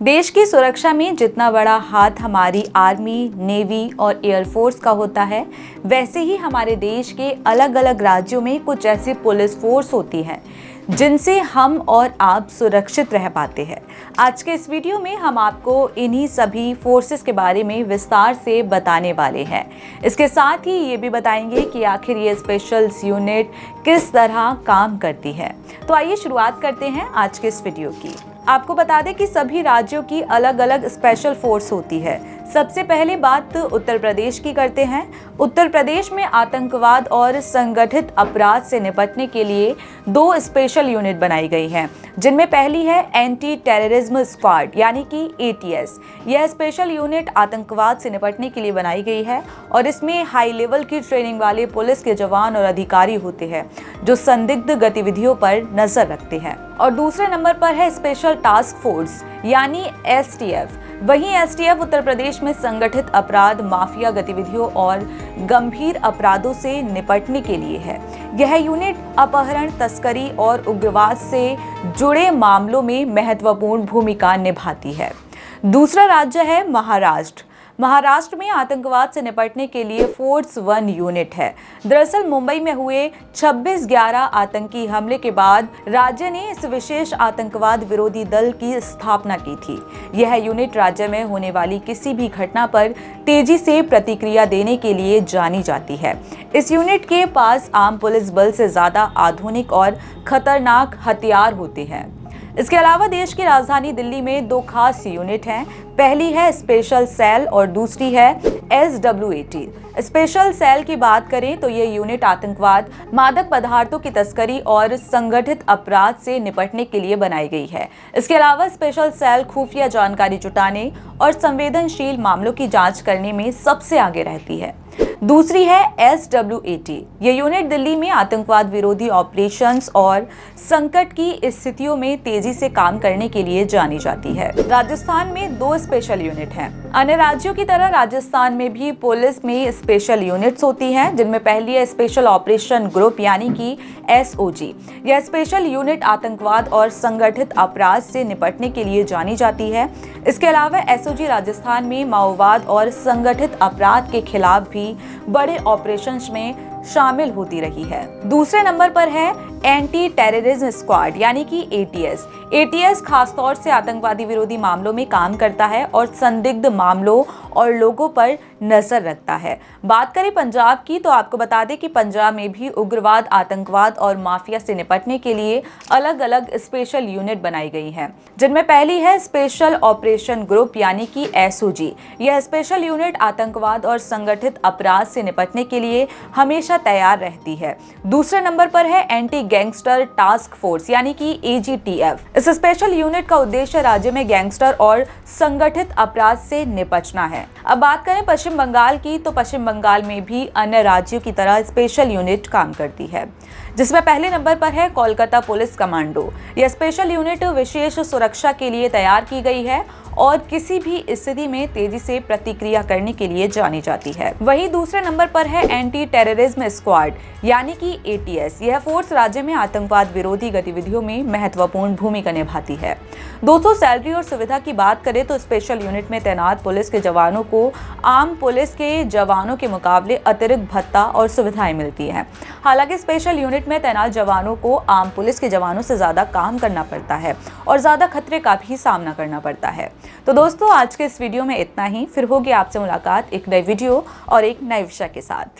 देश की सुरक्षा में जितना बड़ा हाथ हमारी आर्मी, नेवी और एयरफोर्स का होता है, वैसे ही हमारे देश के अलग अलग राज्यों में कुछ ऐसी पुलिस फोर्स होती है जिनसे हम और आप सुरक्षित रह पाते हैं। आज के इस वीडियो में हम आपको इन्हीं सभी फोर्सेस के बारे में विस्तार से बताने वाले हैं। इसके साथ ही ये भी बताएंगे कि आखिर ये स्पेशल यूनिट किस तरह काम करती है। तो आइए शुरुआत करते हैं आज के इस वीडियो की। आपको बता दें कि सभी राज्यों की अलग अलग स्पेशल फोर्स होती है। सबसे पहले बात उत्तर प्रदेश की करते हैं। उत्तर प्रदेश में आतंकवाद और संगठित अपराध से निपटने के लिए 2 स्पेशल यूनिट बनाई गई हैं, जिनमें पहली है एंटी टेररिज्म स्क्वाड यानी कि ATS। यह स्पेशल यूनिट आतंकवाद से निपटने के लिए बनाई गई है और इसमें हाई लेवल की ट्रेनिंग वाले पुलिस के जवान और अधिकारी होते हैं जो संदिग्ध गतिविधियों पर नजर रखते हैं। और दूसरे नंबर पर है स्पेशल टास्क फोर्स यानी STF। वहीं STF उत्तर प्रदेश में संगठित अपराध, माफिया गतिविधियों और गंभीर अपराधों से निपटने के लिए है। यह यूनिट अपहरण, तस्करी और उग्रवाद से जुड़े मामलों में महत्वपूर्ण भूमिका निभाती है। दूसरा राज्य है महाराष्ट्र। महाराष्ट्र में आतंकवाद से निपटने के लिए फोर्स 1 यूनिट है। दरअसल मुंबई में हुए 26/11 आतंकी हमले के बाद राज्य ने इस विशेष आतंकवाद विरोधी दल की स्थापना की थी। यह यूनिट राज्य में होने वाली किसी भी घटना पर तेजी से प्रतिक्रिया देने के लिए जानी जाती है। इस यूनिट के पास आम पुलिस बल से ज्यादा आधुनिक और खतरनाक हथियार होते हैं। इसके अलावा देश की राजधानी दिल्ली में 2 खास यूनिट हैं। पहली है स्पेशल सेल और दूसरी है SWAT। स्पेशल सेल की बात करें तो ये यूनिट आतंकवाद, मादक पदार्थों की तस्करी और संगठित अपराध से निपटने के लिए बनाई गई है। इसके अलावा स्पेशल सेल खुफिया जानकारी जुटाने और संवेदनशील मामलों की जांच करने में सबसे आगे रहती है। दूसरी है SWAT। ये यूनिट दिल्ली में आतंकवाद विरोधी ऑपरेशंस और संकट की स्थितियों में तेजी से काम करने के लिए जानी जाती है। राजस्थान में 2 स्पेशल यूनिट हैं। अन्य राज्यों की तरह राजस्थान में भी पुलिस में स्पेशल यूनिट्स होती हैं, जिनमें पहली है स्पेशल ऑपरेशन ग्रुप यानी कि SOG। यह स्पेशल यूनिट आतंकवाद और संगठित अपराध से निपटने के लिए जानी जाती है। इसके अलावा SOG राजस्थान में माओवाद और संगठित अपराध के खिलाफ भी बड़े ऑपरेशंस में शामिल होती रही है। दूसरे नंबर पर है एंटी टेररिज्म स्क्वाड यानी कि ATS। ATS खासतौर से आतंकवादी विरोधी मामलों में काम करता है और संदिग्ध मामलों और लोगों पर नजर रखता है। बात करें पंजाब की तो आपको बता दें कि पंजाब में भी उग्रवाद, आतंकवाद और माफिया से निपटने के लिए अलग अलग स्पेशल यूनिट बनाई गई हैं, जिनमें पहली है स्पेशल ऑपरेशन ग्रुप यानी कि SOG। यह स्पेशल यूनिट आतंकवाद और संगठित अपराध से निपटने के लिए हमेशा तैयार रहती है। दूसरे नंबर पर है एंटी गैंगस्टर टास्क फोर्स यानी कि AGTF। इस स्पेशल यूनिट का उद्देश्य राज्य में गैंगस्टर और संगठित अपराध से निपटना है। अब बात करें पश्चिम बंगाल की तो पश्चिम बंगाल में भी अन्य राज्यों की तरह स्पेशल यूनिट काम करती है, जिसमें पहले नंबर पर है कोलकाता पुलिस कमांडो। यह स्पेशल यूनिट विशेष सुरक्षा के लिए तैयार की गई है और किसी भी स्थिति में तेजी से प्रतिक्रिया करने के लिए जानी जाती है। वहीं दूसरे नंबर पर है एंटी टेररिज्म स्क्वाड यानी कि ATS। यह फोर्स राज्य में आतंकवाद विरोधी गतिविधियों में महत्वपूर्ण भूमिका निभाती है। दोस्तों, सैलरी और सुविधा की बात करें तो स्पेशल यूनिट में तैनात पुलिस के जवानों को आम पुलिस के जवानों के मुकाबले अतिरिक्त भत्ता और सुविधाएं मिलती हैं। हालांकि स्पेशल यूनिट में तैनात जवानों को आम पुलिस के जवानों से ज्यादा काम करना पड़ता है और ज्यादा खतरे का भी सामना करना पड़ता है। तो दोस्तों, आज के इस वीडियो में इतना ही। फिर होगी आपसे मुलाकात एक नई वीडियो और एक नए विषय के साथ।